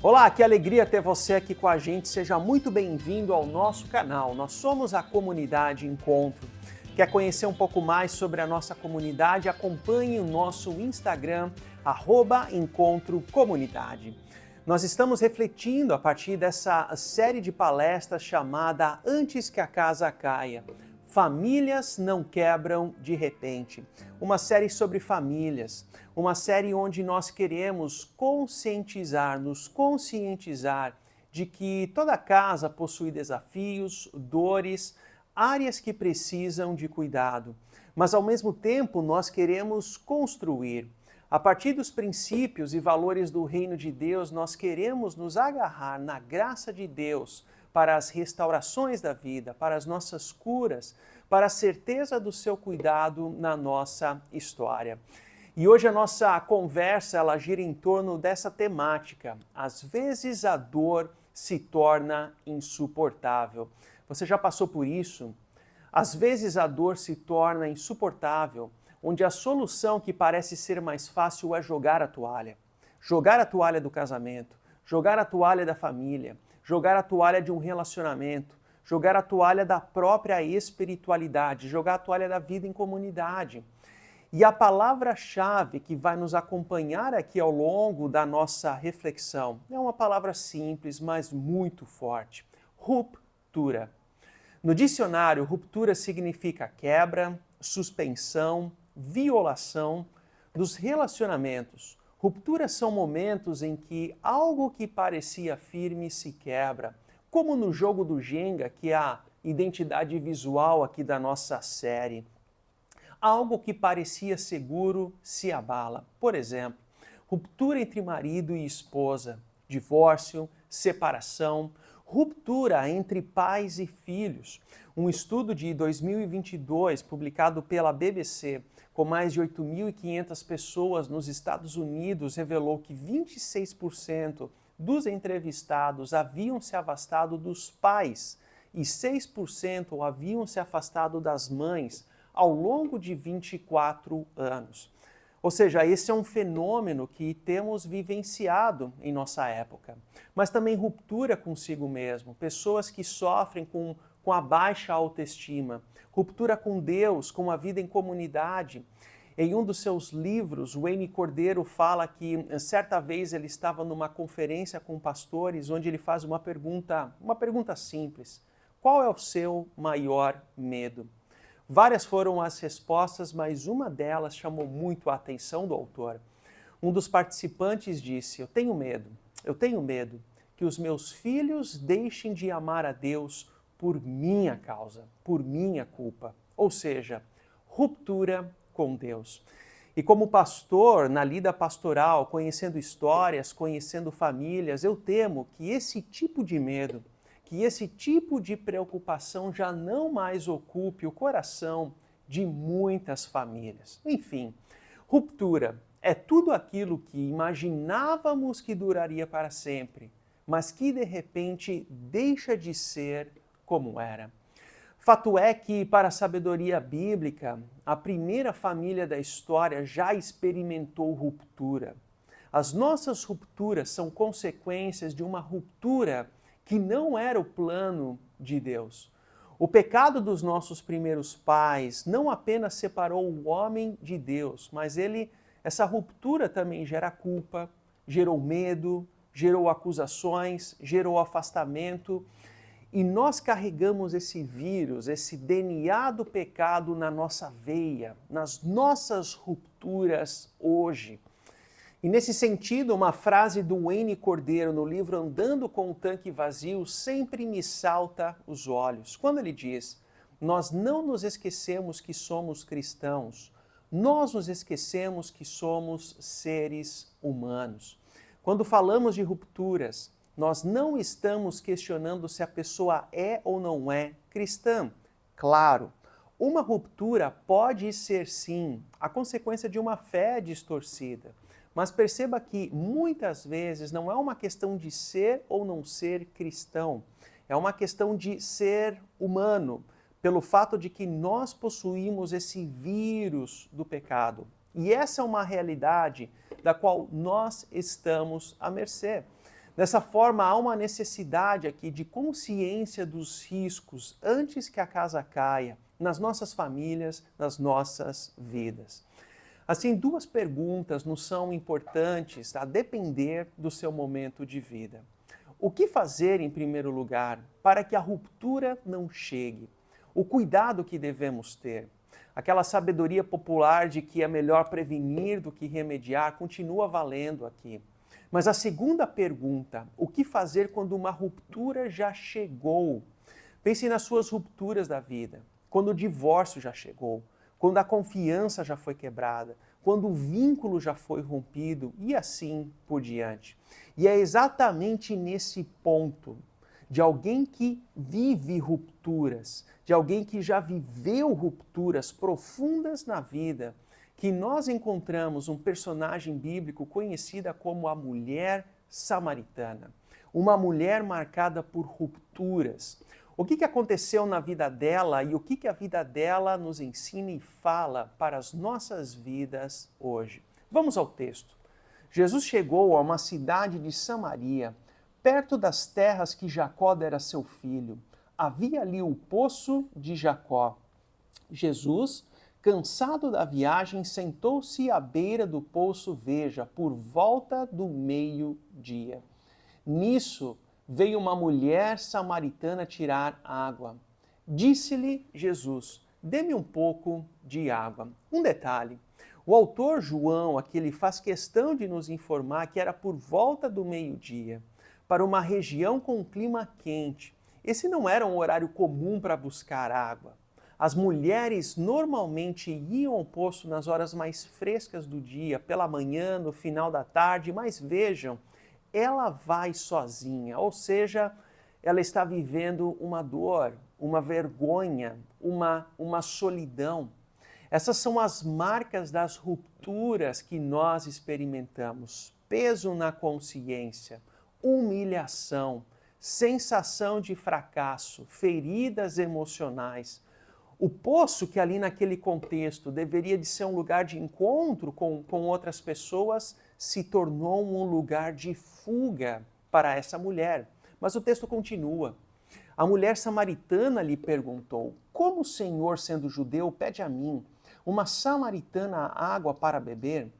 Olá, que alegria ter você aqui com a gente. Seja muito bem-vindo ao nosso canal. Nós somos a Comunidade Encontro. Quer conhecer um pouco mais sobre a nossa comunidade? Acompanhe o nosso Instagram, @EncontroComunidade. Nós estamos refletindo a partir dessa série de palestras chamada Antes que a Casa Caia. Famílias não quebram de repente. Uma série sobre famílias, uma série onde nós queremos nos conscientizar de que toda casa possui desafios, dores, áreas que precisam de cuidado. Mas ao mesmo tempo nós queremos construir. A partir dos princípios e valores do Reino de Deus, nós queremos nos agarrar na graça de Deus para as restaurações da vida, para as nossas curas, para a certeza do seu cuidado na nossa história. E hoje a nossa conversa ela gira em torno dessa temática. Às vezes a dor se torna insuportável. Você já passou por isso? Às vezes a dor se torna insuportável, onde a solução que parece ser mais fácil é jogar a toalha. Jogar a toalha do casamento, jogar a toalha da família, jogar a toalha de um relacionamento, jogar a toalha da própria espiritualidade, jogar a toalha da vida em comunidade. E a palavra-chave que vai nos acompanhar aqui ao longo da nossa reflexão é uma palavra simples, mas muito forte: ruptura. No dicionário, ruptura significa quebra, suspensão, violação dos relacionamentos. Rupturas são momentos em que algo que parecia firme se quebra, como no jogo do Jenga, que é a identidade visual aqui da nossa série. Algo que parecia seguro se abala. Por exemplo, ruptura entre marido e esposa, divórcio, separação, ruptura entre pais e filhos. Um estudo de 2022, publicado pela BBC, com mais de 8.500 pessoas nos Estados Unidos, revelou que 26% dos entrevistados haviam se afastado dos pais e 6% haviam se afastado das mães ao longo de 24 anos. Ou seja, esse é um fenômeno que temos vivenciado em nossa época. Mas também ruptura consigo mesmo, pessoas que sofrem com a baixa autoestima, ruptura com Deus, com a vida em comunidade. Em um dos seus livros, Wayne Cordeiro fala que certa vez ele estava numa conferência com pastores onde ele faz uma pergunta simples: qual é o seu maior medo? Várias foram as respostas, mas uma delas chamou muito a atenção do autor. Um dos participantes disse: eu tenho medo que os meus filhos deixem de amar a Deus por minha causa, por minha culpa. Ou seja, ruptura com Deus. E como pastor, na lida pastoral, conhecendo histórias, conhecendo famílias, eu temo que esse tipo de medo, que esse tipo de preocupação já não mais ocupe o coração de muitas famílias. Enfim, ruptura é tudo aquilo que imaginávamos que duraria para sempre, mas que de repente deixa de ser como era. Fato é que, para a sabedoria bíblica, a primeira família da história já experimentou ruptura. As nossas rupturas são consequências de uma ruptura que não era o plano de Deus. O pecado dos nossos primeiros pais não apenas separou o homem de Deus, mas essa ruptura também gera culpa, gerou medo, gerou acusações, gerou afastamento. E nós carregamos esse vírus, esse DNA do pecado na nossa veia, nas nossas rupturas hoje. E nesse sentido, uma frase do Wayne Cordeiro no livro Andando com o Tanque Vazio sempre me salta os olhos. Quando ele diz: nós não nos esquecemos que somos cristãos, nós nos esquecemos que somos seres humanos. Quando falamos de rupturas, nós não estamos questionando se a pessoa é ou não é cristã. Claro, Uma ruptura pode ser, sim, a consequência de uma fé distorcida. Mas perceba que muitas vezes não é uma questão de ser ou não ser cristão. É uma questão de ser humano, pelo fato de que nós possuímos esse vírus do pecado. E essa é uma realidade da qual nós estamos à mercê. Dessa forma, há uma necessidade aqui de consciência dos riscos antes que a casa caia, nas nossas famílias, nas nossas vidas. Assim, duas perguntas nos são importantes a depender do seu momento de vida. O que fazer, em primeiro lugar, para que a ruptura não chegue? O cuidado que devemos ter. Aquela sabedoria popular de que é melhor prevenir do que remediar continua valendo aqui. Mas a segunda pergunta, o que fazer quando uma ruptura já chegou? Pense nas suas rupturas da vida, quando o divórcio já chegou, quando a confiança já foi quebrada, quando o vínculo já foi rompido e assim por diante. E é exatamente nesse ponto de alguém que vive rupturas, de alguém que já viveu rupturas profundas na vida, que nós encontramos um personagem bíblico conhecida como a mulher samaritana. Uma mulher marcada por rupturas. O que aconteceu na vida dela e o que a vida dela nos ensina e fala para as nossas vidas hoje? Vamos ao texto. Jesus chegou a uma cidade de Samaria, perto das terras que Jacó dera seu filho. Havia ali o poço de Jacó. Jesus, cansado da viagem, sentou-se à beira do poço, veja, por volta do meio-dia. Nisso, veio uma mulher samaritana tirar água. Disse-lhe Jesus, dê-me um pouco de água. Um detalhe, o autor João aqui ele faz questão de nos informar que era por volta do meio-dia, para uma região com um clima quente. Esse não era um horário comum para buscar água. As mulheres normalmente iam ao poço nas horas mais frescas do dia, pela manhã, no final da tarde, mas vejam, ela vai sozinha, ou seja, ela está vivendo uma dor, uma vergonha, uma solidão. Essas são as marcas das rupturas que nós experimentamos. Peso na consciência, humilhação, sensação de fracasso, feridas emocionais. O poço, que ali naquele contexto deveria de ser um lugar de encontro com outras pessoas, se tornou um lugar de fuga para essa mulher. Mas o texto continua. A mulher samaritana lhe perguntou, como o Senhor, sendo judeu, pede a mim, uma samaritana, água para beber?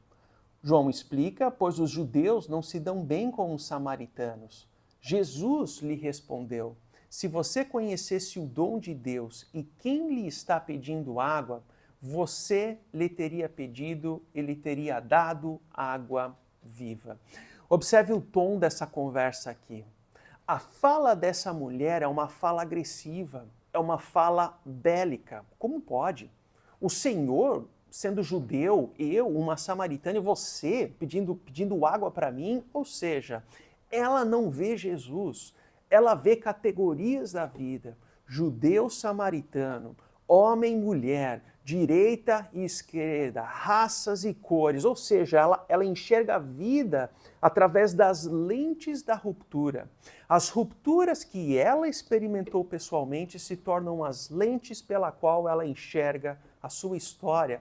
João explica, pois os judeus não se dão bem com os samaritanos. Jesus lhe respondeu, se você conhecesse o dom de Deus e quem lhe está pedindo água, você lhe teria pedido e lhe teria dado água viva. Observe o tom dessa conversa aqui. A fala dessa mulher é uma fala agressiva, é uma fala bélica. Como pode? O Senhor, sendo judeu, eu, uma samaritana, e você pedindo água para mim? Ou seja, ela não vê Jesus. Ela vê categorias da vida, judeu, samaritano, homem, mulher, direita e esquerda, raças e cores, ou seja, ela enxerga a vida através das lentes da ruptura. As rupturas que ela experimentou pessoalmente se tornam as lentes pela qual ela enxerga a sua história.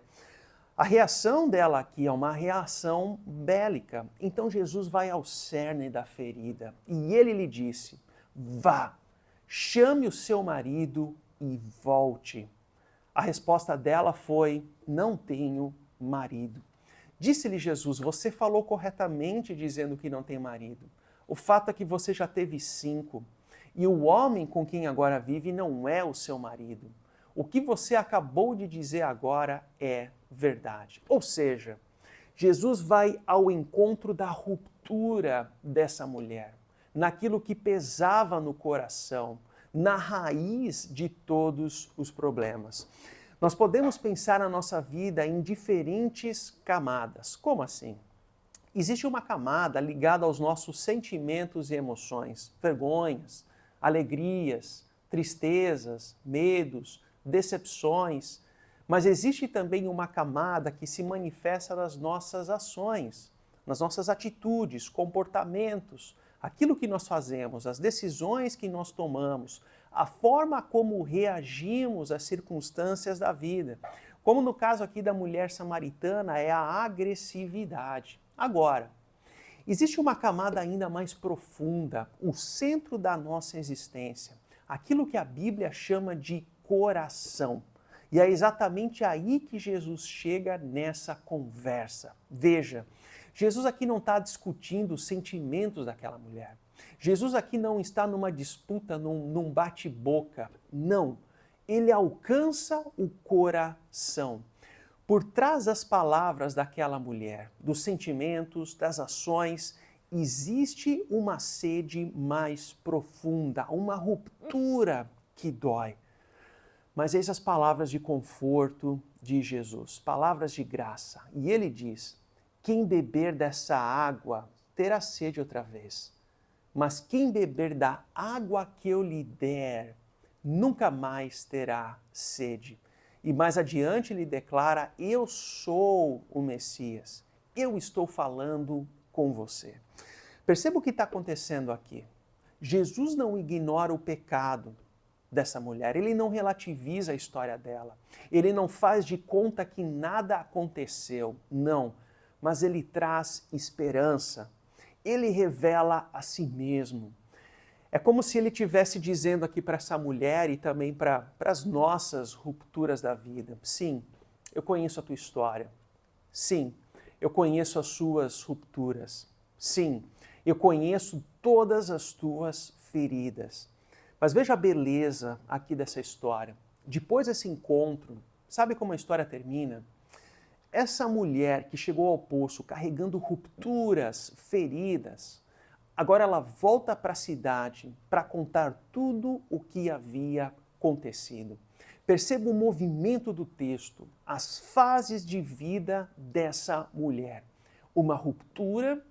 A reação dela aqui é uma reação bélica. Então Jesus vai ao cerne da ferida e ele lhe disse, vá, chame o seu marido e volte. A resposta dela foi, não tenho marido. Disse-lhe Jesus, você falou corretamente dizendo que não tem marido. O fato é que você já teve 5, e o homem com quem agora vive não é o seu marido. O que você acabou de dizer agora é verdade. Ou seja, Jesus vai ao encontro da ruptura dessa mulher, naquilo que pesava no coração, na raiz de todos os problemas. Nós podemos pensar na nossa vida em diferentes camadas. Como assim? Existe uma camada ligada aos nossos sentimentos e emoções, vergonhas, alegrias, tristezas, medos, decepções, mas existe também uma camada que se manifesta nas nossas ações, nas nossas atitudes, comportamentos, aquilo que nós fazemos, as decisões que nós tomamos, a forma como reagimos às circunstâncias da vida. Como no caso aqui da mulher samaritana, é a agressividade. Agora, existe uma camada ainda mais profunda, o centro da nossa existência, aquilo que a Bíblia chama de coração. E é exatamente aí que Jesus chega nessa conversa. Veja, Jesus aqui não está discutindo os sentimentos daquela mulher. Jesus aqui não está numa disputa, num bate-boca. Não. Ele alcança o coração. Por trás das palavras daquela mulher, dos sentimentos, das ações, existe uma sede mais profunda, uma ruptura que dói. Mas eis as palavras de conforto de Jesus, palavras de graça. E ele diz: quem beber dessa água terá sede outra vez. Mas quem beber da água que eu lhe der, nunca mais terá sede. E mais adiante ele declara: eu sou o Messias. Eu estou falando com você. Perceba o que está acontecendo aqui. Jesus não ignora o pecado dessa mulher. Ele não relativiza a história dela. Ele não faz de conta que nada aconteceu. Não. Mas ele traz esperança. Ele revela a si mesmo. É como se ele estivesse dizendo aqui para essa mulher e também para as nossas rupturas da vida: sim, eu conheço a tua história. Sim, eu conheço as suas rupturas. Sim, eu conheço todas as tuas feridas. Mas veja a beleza aqui dessa história. Depois desse encontro, sabe como a história termina? Essa mulher que chegou ao poço carregando rupturas, feridas, agora ela volta para a cidade para contar tudo o que havia acontecido. Perceba o movimento do texto, as fases de vida dessa mulher. Uma ruptura,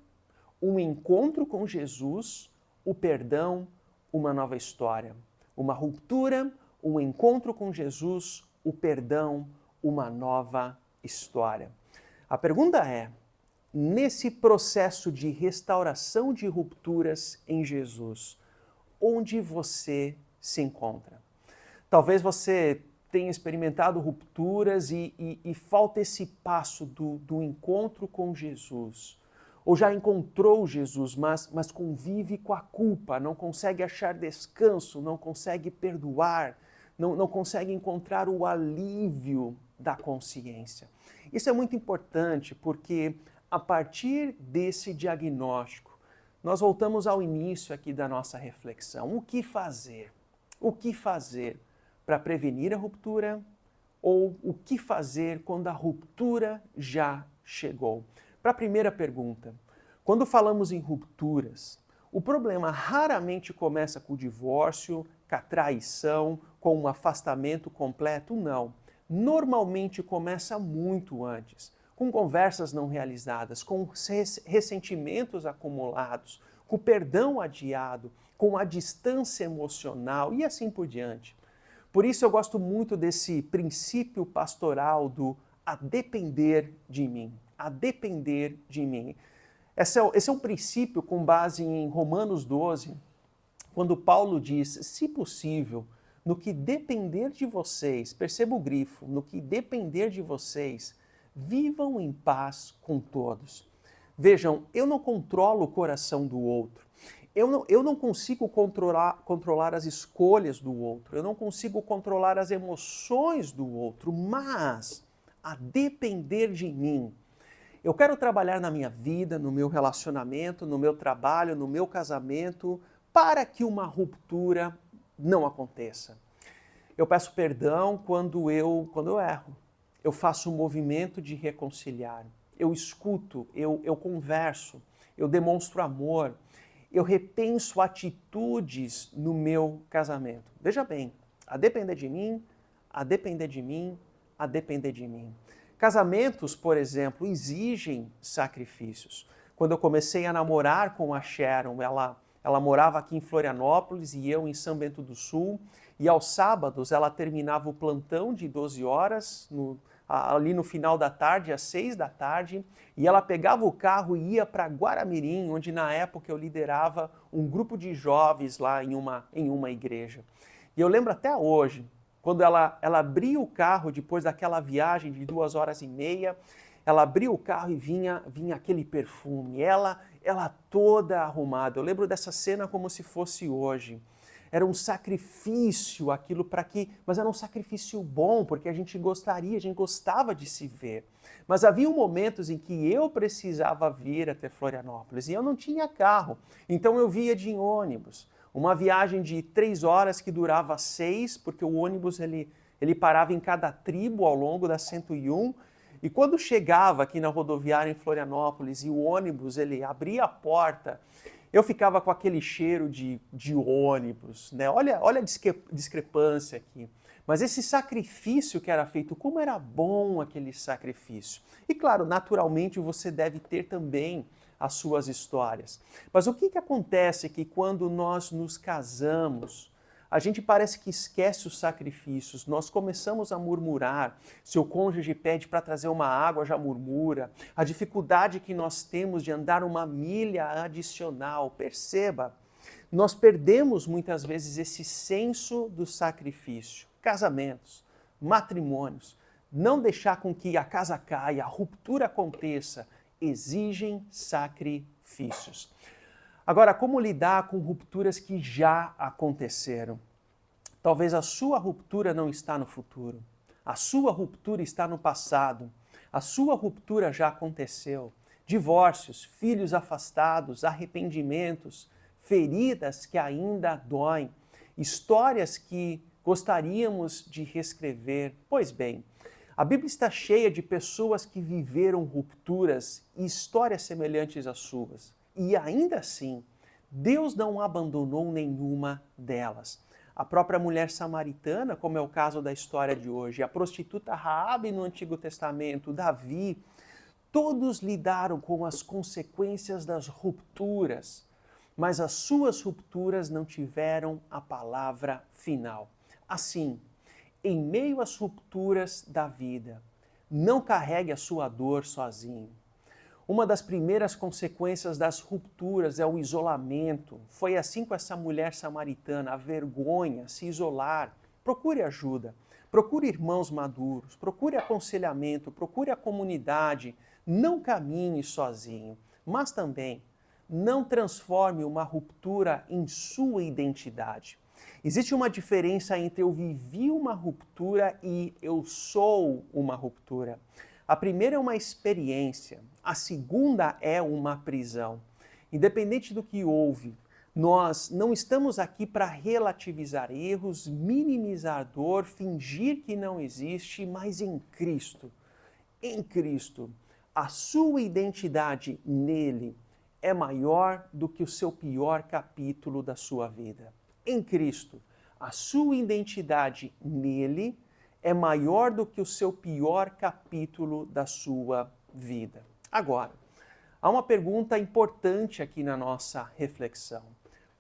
um encontro com Jesus, o perdão, uma nova história. Uma ruptura, um encontro com Jesus, o perdão, uma nova história. A pergunta é: nesse processo de restauração de rupturas em Jesus, onde você se encontra? Talvez você tenha experimentado rupturas e falta esse passo do encontro com Jesus. Ou já encontrou Jesus, mas convive com a culpa, não consegue achar descanso, não consegue perdoar, não consegue encontrar o alívio da consciência. Isso é muito importante porque a partir desse diagnóstico, nós voltamos ao início aqui da nossa reflexão. O que fazer? O que fazer para prevenir a ruptura? Ou o que fazer quando a ruptura já chegou? Para a primeira pergunta, quando falamos em rupturas, o problema raramente começa com o divórcio, com a traição, com um afastamento completo, não. Normalmente começa muito antes, com conversas não realizadas, com ressentimentos acumulados, com o perdão adiado, com a distância emocional e assim por diante. Por isso eu gosto muito desse princípio pastoral do a depender de mim, a depender de mim. Esse é um princípio com base em Romanos 12, quando Paulo diz: se possível, no que depender de vocês, perceba o grifo, no que depender de vocês, vivam em paz com todos. Vejam, eu não controlo o coração do outro. Eu não consigo controlar as escolhas do outro. Eu não consigo controlar as emoções do outro. Mas, a depender de mim, eu quero trabalhar na minha vida, no meu relacionamento, no meu trabalho, no meu casamento, para que uma ruptura não aconteça. Eu peço perdão quando eu erro. Eu faço um movimento de reconciliar. Eu escuto, eu converso, eu demonstro amor, eu repenso atitudes no meu casamento. Veja bem, a depender de mim, a depender de mim, a depender de mim. Casamentos, por exemplo, exigem sacrifícios. Quando eu comecei a namorar com a Sharon, ela morava aqui em Florianópolis e eu em São Bento do Sul, e aos sábados ela terminava o plantão de 12 horas, ali no final da tarde, às 6 da tarde, e ela pegava o carro e ia para Guaramirim, onde na época eu liderava um grupo de jovens lá em uma igreja. E eu lembro até hoje, quando ela abria o carro depois daquela viagem de 2 horas e meia, ela abria o carro e vinha aquele perfume, ela toda arrumada. Eu lembro dessa cena como se fosse hoje. Era um sacrifício aquilo mas era um sacrifício bom, porque a gente gostava de se ver. Mas havia momentos em que eu precisava vir até Florianópolis e eu não tinha carro, então eu via de ônibus. Uma viagem de 3 horas que durava 6, porque o ônibus ele parava em cada tribo ao longo da 101. E quando chegava aqui na rodoviária em Florianópolis e o ônibus ele abria a porta, eu ficava com aquele cheiro de ônibus, né? Olha a discrepância aqui. Mas esse sacrifício que era feito, como era bom aquele sacrifício. E claro, naturalmente você deve ter também as suas histórias. Mas o que acontece é que quando nós nos casamos, a gente parece que esquece os sacrifícios, nós começamos a murmurar, seu cônjuge pede para trazer uma água, já murmura, a dificuldade que nós temos de andar uma milha adicional, perceba, nós perdemos muitas vezes esse senso do sacrifício. Casamentos, matrimônios, não deixar com que a casa caia, a ruptura aconteça, exigem sacrifícios. Agora, como lidar com rupturas que já aconteceram? Talvez a sua ruptura não está no futuro. A sua ruptura está no passado. A sua ruptura já aconteceu. Divórcios, filhos afastados, arrependimentos, feridas que ainda doem, histórias que gostaríamos de reescrever. Pois bem, a Bíblia está cheia de pessoas que viveram rupturas e histórias semelhantes às suas. E ainda assim, Deus não abandonou nenhuma delas. A própria mulher samaritana, como é o caso da história de hoje, a prostituta Raabe no Antigo Testamento, Davi, todos lidaram com as consequências das rupturas, mas as suas rupturas não tiveram a palavra final. Assim, em meio às rupturas da vida, não carregue a sua dor sozinho. Uma das primeiras consequências das rupturas é o isolamento. Foi assim com essa mulher samaritana, a vergonha, se isolar. Procure ajuda, procure irmãos maduros, procure aconselhamento, procure a comunidade. Não caminhe sozinho, mas também não transforme uma ruptura em sua identidade. Existe uma diferença entre eu vivi uma ruptura e eu sou uma ruptura. A primeira é uma experiência, a segunda é uma prisão. Independente do que houve, nós não estamos aqui para relativizar erros, minimizar dor, fingir que não existe, mas em Cristo, a sua identidade nele é maior do que o seu pior capítulo da sua vida. Em Cristo, a sua identidade nele é maior do que o seu pior capítulo da sua vida. Agora, há uma pergunta importante aqui na nossa reflexão.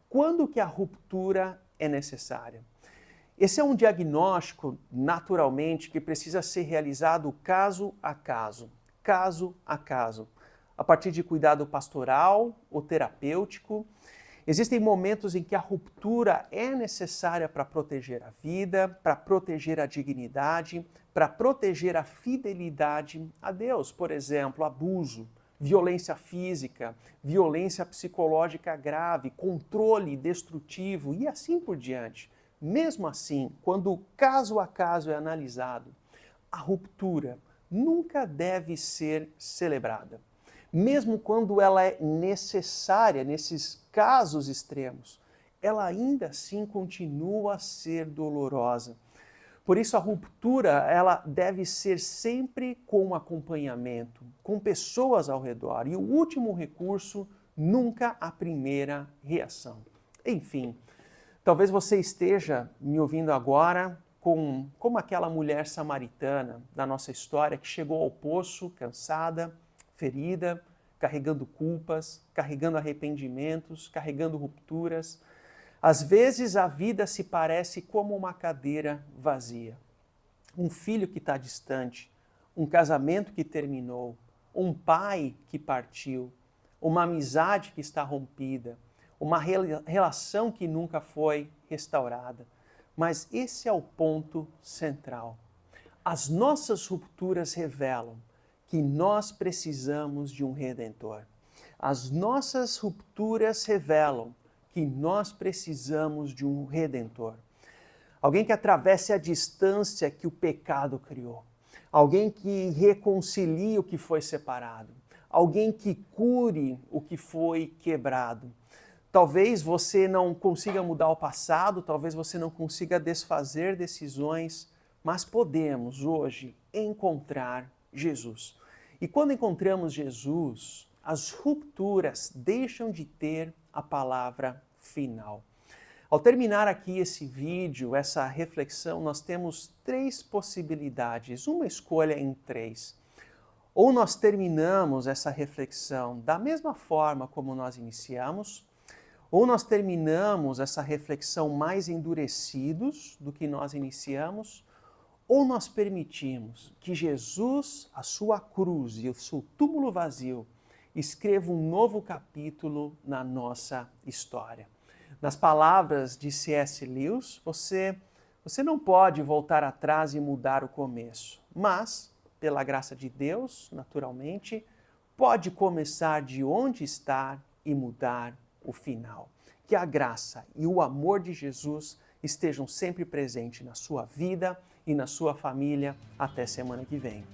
Quando que a ruptura é necessária? Esse é um diagnóstico, naturalmente, que precisa ser realizado caso a caso, a partir de cuidado pastoral ou terapêutico. Existem momentos em que a ruptura é necessária para proteger a vida, para proteger a dignidade, para proteger a fidelidade a Deus. Por exemplo, abuso, violência física, violência psicológica grave, controle destrutivo e assim por diante. Mesmo assim, quando caso a caso é analisado, a ruptura nunca deve ser celebrada. Mesmo quando ela é necessária nesses casos extremos, ela ainda assim continua a ser dolorosa. Por isso a ruptura, ela deve ser sempre com acompanhamento, com pessoas ao redor. E o último recurso, nunca a primeira reação. Enfim, talvez você esteja me ouvindo agora como aquela mulher samaritana da nossa história que chegou ao poço cansada, ferida, carregando culpas, carregando arrependimentos, carregando rupturas. Às vezes a vida se parece como uma cadeira vazia. Um filho que está distante, um casamento que terminou, um pai que partiu, uma amizade que está rompida, uma relação que nunca foi restaurada. Mas esse é o ponto central. As nossas rupturas revelam que nós precisamos de um Redentor. As nossas rupturas revelam que nós precisamos de um Redentor. Alguém que atravesse a distância que o pecado criou. Alguém que reconcilie o que foi separado. Alguém que cure o que foi quebrado. Talvez você não consiga mudar o passado, talvez você não consiga desfazer decisões, mas podemos hoje encontrar Jesus. E quando encontramos Jesus, as rupturas deixam de ter a palavra final. Ao terminar aqui esse vídeo, essa reflexão, nós temos 3 possibilidades, uma escolha em 3. Ou nós terminamos essa reflexão da mesma forma como nós iniciamos, ou nós terminamos essa reflexão mais endurecidos do que nós iniciamos, ou nós permitimos que Jesus, a sua cruz e o seu túmulo vazio, escreva um novo capítulo na nossa história. Nas palavras de C.S. Lewis, você não pode voltar atrás e mudar o começo, mas, pela graça de Deus, naturalmente, pode começar de onde está e mudar o final. Que a graça e o amor de Jesus estejam sempre presentes na sua vida e na sua família. Até semana que vem.